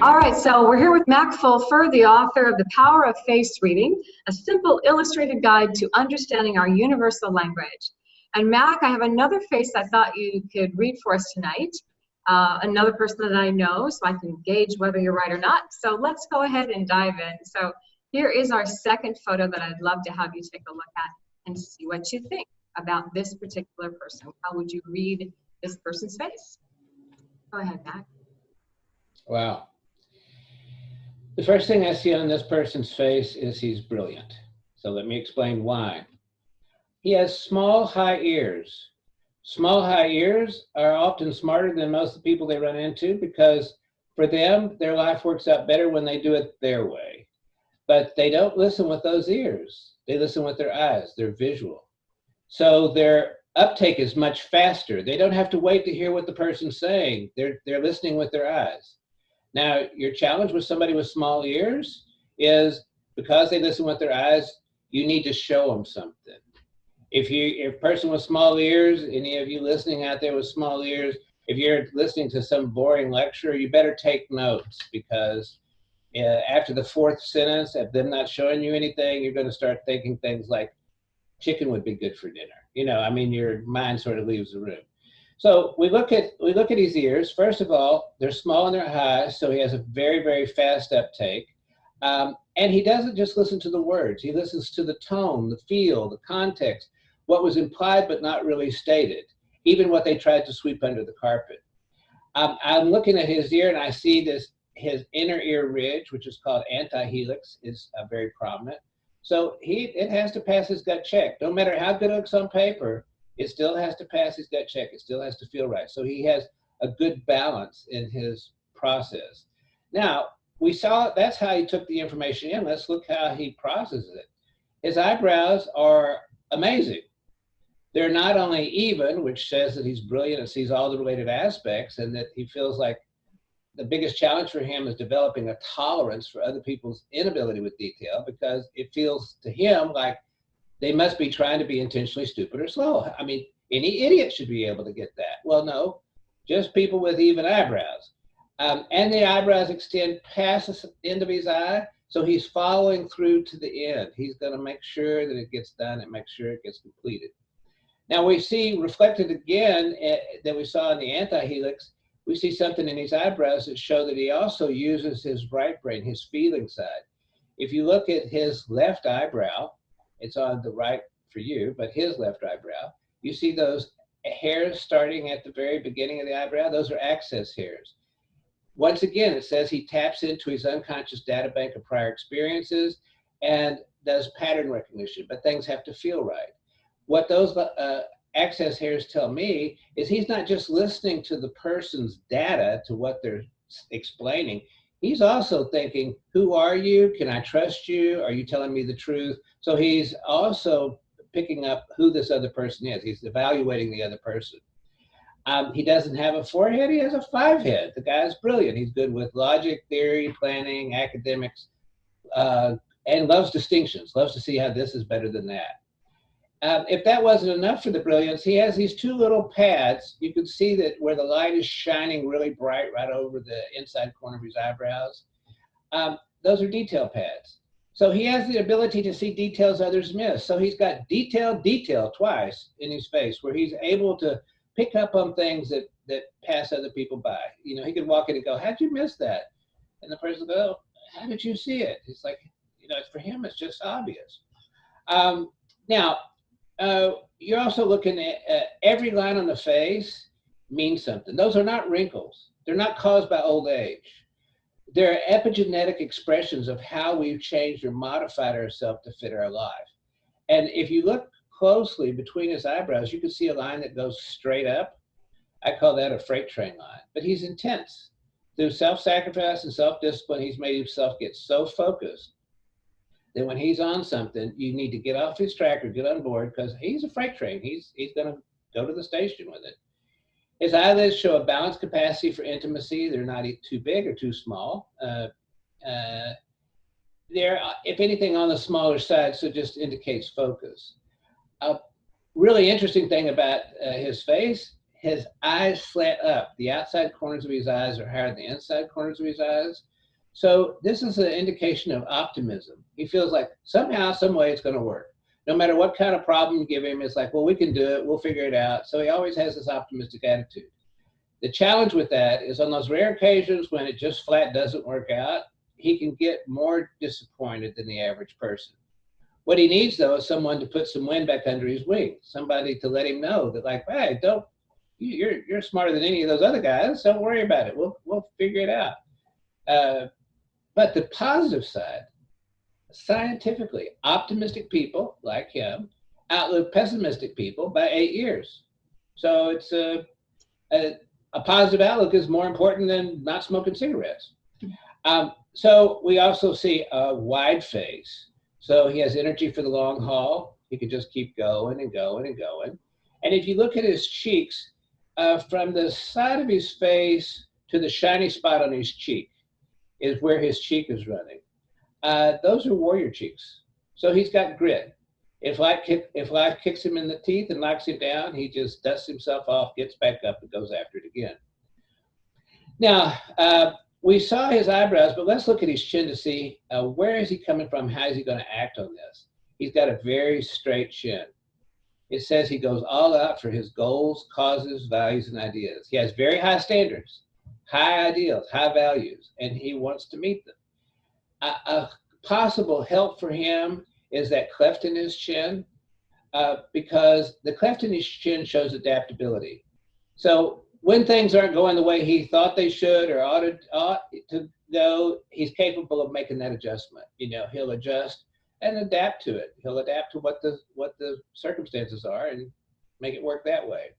All right, so we're here with Mac Fulfer, the author of The Power of Face Reading, a simple illustrated guide to understanding our universal language. And Mac, I have another face I thought you could read for us tonight, another person that I know, so I can gauge whether you're right or not. So let's go ahead and dive in. So here is our second photo that I'd love to have you take a look at and see what you think about this particular person. How would you read this person's face? Go ahead, Mac. Wow. The first thing I see on this person's face is he's brilliant. So let me explain why. He has small, high ears. Small, high ears are often smarter than most of the people they run into because for them, their life works out better when they do it their way. But they don't listen with those ears. They listen with their eyes. They're visual. So their uptake is much faster. They don't have to wait to hear what the person's saying. They're listening with their eyes. Now, your challenge with somebody with small ears is because they listen with their eyes, you need to show them something. If a person with small ears, any of you listening out there with small ears, if you're listening to some boring lecture, you better take notes because after the fourth sentence of them not showing you anything, you're going to start thinking things like chicken would be good for dinner. You know, I mean, your mind sort of leaves the room. So we look at his ears. First of all, they're small and they're high, so he has a very, very fast uptake. And he doesn't just listen to the words. He listens to the tone, the feel, the context, what was implied but not really stated, even what they tried to sweep under the carpet. I'm looking at his ear and I see his inner ear ridge, which is called antihelix, is very prominent. So it has to pass his gut check. No matter how good it looks on paper, it still has to pass his gut check. It still has to feel right. So he has a good balance in his process. Now, we saw that's how he took the information in. Let's look how he processes it. His eyebrows are amazing. They're not only even, which says that he's brilliant and sees all the related aspects, and that he feels like the biggest challenge for him is developing a tolerance for other people's inability with detail, because it feels to him like they must be trying to be intentionally stupid or slow. I mean, any idiot should be able to get that. Well, no, just people with even eyebrows. And the eyebrows extend past the end of his eye, so he's following through to the end. He's going to make sure that it gets done and make sure it gets completed. Now we see reflected again that we saw in the antihelix, we see something in his eyebrows that show that he also uses his right brain, his feeling side. If you look at his left eyebrow, it's on the right for you, but his left eyebrow, you see those hairs starting at the very beginning of the eyebrow. Those are access hairs. Once again, it says he taps into his unconscious data bank of prior experiences and does pattern recognition, but things have to feel right. What those access hairs tell me is he's not just listening to the person's data, to what they're explaining. He's also thinking, who are you? Can I trust you? Are you telling me the truth? So he's also picking up who this other person is. He's evaluating the other person. He doesn't have a 4-head, he has a 5-head. The guy's brilliant. He's good with logic, theory, planning, academics, and loves distinctions, loves to see how this is better than that. If that wasn't enough for the brilliance, he has these two little pads. You can see that where the light is shining really bright right over the inside corner of his eyebrows. Those are detail pads. So he has the ability to see details others miss. So he's got detail twice in his face, where he's able to pick up on things that pass other people by. You know, he could walk in and go, how'd you miss that? And the person will go, how did you see it? It's like, you know, for him, it's just obvious. Now, you're also looking at every line on the face means something. Those are not wrinkles. They're not caused by old age. They're epigenetic expressions of how we've changed or modified ourselves to fit our life. And if you look closely between his eyebrows, you can see a line that goes straight up. I call that a freight train line. But he's intense. Through self-sacrifice and self-discipline, he's made himself get so focused that when he's on something, you need to get off his track or get on board, because he's a freight train. He's going to go to the station with it. His eyelids show a balanced capacity for intimacy. They're not too big or too small. They're, if anything, on the smaller side, so it just indicates focus. A really interesting thing about his face, his eyes slant up. The outside corners of his eyes are higher than the inside corners of his eyes. So this is an indication of optimism. He feels like somehow, some way it's going to work. No matter what kind of problem you give him, it's like, well, we can do it. We'll figure it out. So he always has this optimistic attitude. The challenge with that is on those rare occasions when it just flat doesn't work out, he can get more disappointed than the average person. What he needs, though, is someone to put some wind back under his wings, somebody to let him know that, like, hey, don't, you're smarter than any of those other guys. Don't worry about it. We'll figure it out. But the positive side, scientifically, optimistic people like him outlive pessimistic people by 8 years. So it's a positive outlook is more important than not smoking cigarettes. So we also see a wide face. So he has energy for the long haul. He can just keep going and going and going. And if you look at his cheeks, from the side of his face to the shiny spot on his cheek is where his cheek is running. Those are warrior cheeks. So he's got grit. If life kicks him in the teeth and knocks him down, he just dusts himself off, gets back up, and goes after it again. Now, we saw his eyebrows, but let's look at his chin to see where is he coming from? How is he going to act on this? He's got a very straight chin. It says he goes all out for his goals, causes, values, and ideas. He has very high standards, high ideals, high values, and he wants to meet them. A possible help for him is that cleft in his chin, because the cleft in his chin shows adaptability. So when things aren't going the way he thought they should or ought to go, he's capable of making that adjustment. He'll adjust and adapt to it. He'll adapt to what the circumstances are and make it work that way.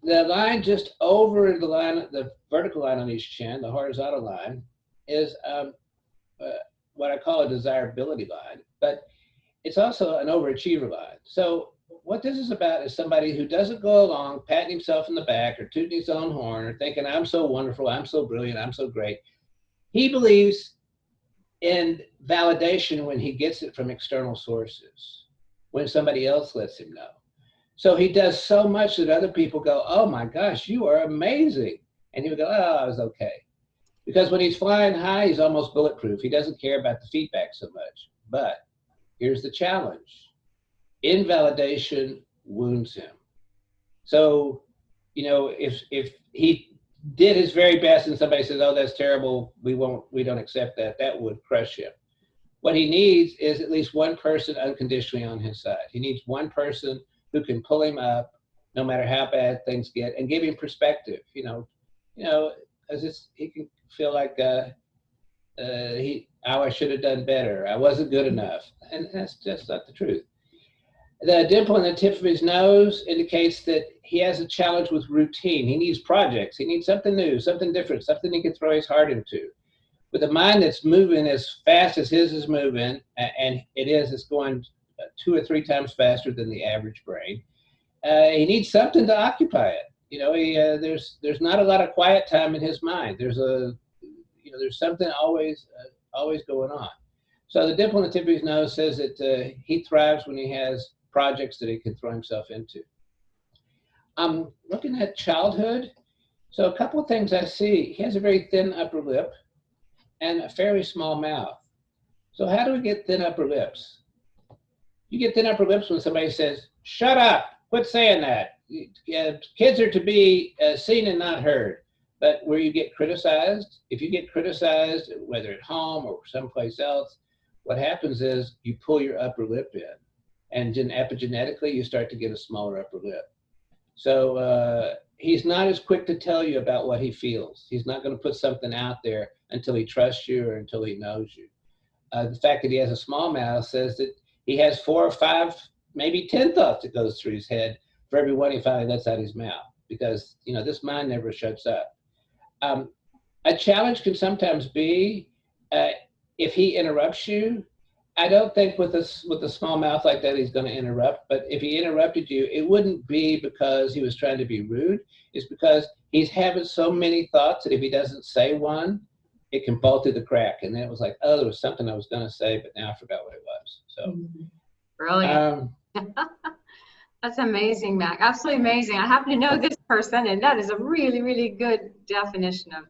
The line just over the line, the vertical line on his chin, the horizontal line, is what I call a desirability line, but it's also an overachiever line. So what this is about is somebody who doesn't go along patting himself in the back or tooting his own horn or thinking, I'm so wonderful, I'm so brilliant, I'm so great. He believes in validation when he gets it from external sources, when somebody else lets him know. So he does so much that other people go, oh my gosh, you are amazing. And he would go, oh, I was okay. Because when he's flying high, he's almost bulletproof. He doesn't care about the feedback so much. But here's the challenge. Invalidation wounds him. So, if he did his very best and somebody says, oh, that's terrible, we don't accept that, that would crush him. What he needs is at least one person unconditionally on his side. He needs one person who can pull him up no matter how bad things get and give him perspective, as he can feel like I should have done better. I wasn't good enough. And that's just not the truth. The dimple in the tip of his nose indicates that he has a challenge with routine. He needs projects. He needs something new, something different, something he can throw his heart into. With a mind that's moving as fast as his is moving, and it's going 2 or 3 times faster than the average brain, he needs something to occupy it. There's not a lot of quiet time in his mind. There's something always going on. So the dimple in the tip of his nose says that he thrives when he has projects that he can throw himself into. I'm looking at childhood. So a couple of things I see. He has a very thin upper lip and a fairly small mouth. So how do we get thin upper lips? You get thin upper lips when somebody says, shut up, quit saying that. Kids are to be seen and not heard. But where you get criticized, if you get criticized, whether at home or someplace else, what happens is you pull your upper lip in. And then epigenetically, you start to get a smaller upper lip. So he's not as quick to tell you about what he feels. He's not going to put something out there until he trusts you or until he knows you. The fact that he has a small mouth says that he has 4 or 5, maybe 10 thoughts that goes through his head for every one he finally lets out his mouth, because this mind never shuts up. A challenge can sometimes be if he interrupts you. I don't think with a small mouth like that he's going to interrupt, but if he interrupted you, it wouldn't be because he was trying to be rude. It's because he's having so many thoughts that if he doesn't say one, it can fall through the crack. And then it was like, oh, there was something I was going to say, but now I forgot what it was. So, brilliant. That's amazing, Mac. Absolutely amazing. I happen to know this person, and that is a really, really good definition of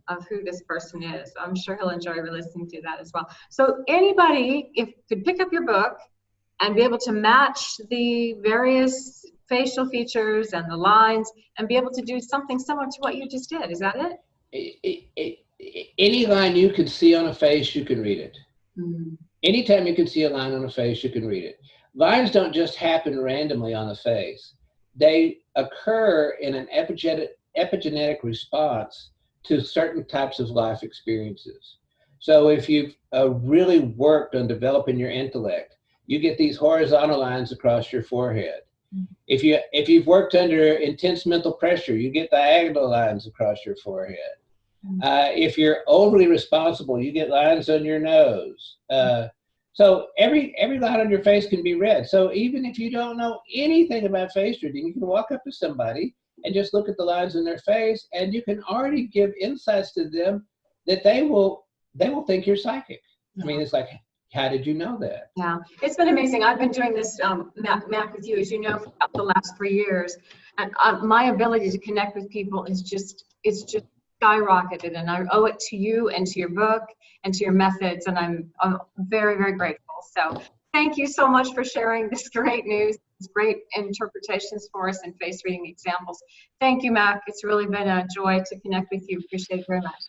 of who this person is. I'm sure he'll enjoy listening to that as well. So anybody, if could pick up your book and be able to match the various facial features and the lines and be able to do something similar to what you just did. Is that it? Any line you can see on a face, you can read it. Mm. Anytime you can see a line on a face, you can read it. Lines don't just happen randomly on the face. They occur in an epigenetic response to certain types of life experiences. So if you've really worked on developing your intellect, you get these horizontal lines across your forehead. If you've worked under intense mental pressure, you get diagonal lines across your forehead. If you're overly responsible, you get lines on your nose. So every line on your face can be read. So even if you don't know anything about face reading, you can walk up to somebody and just look at the lines in their face, and you can already give insights to them that they will think you're psychic. I mean, it's like, how did you know that? Yeah, it's been amazing. I've been doing this, Mac, with you, as you know, for the last 3 years, and my ability to connect with people is just skyrocketed, and I owe it to you and to your book and to your methods, and I'm very, very grateful. So thank you so much for sharing this great news, these great interpretations for us and face reading examples. Thank you, Mac. It's really been a joy to connect with you. Appreciate it very much.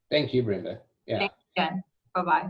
Thank you, Brenda. Yeah. Thanks again. Bye-bye.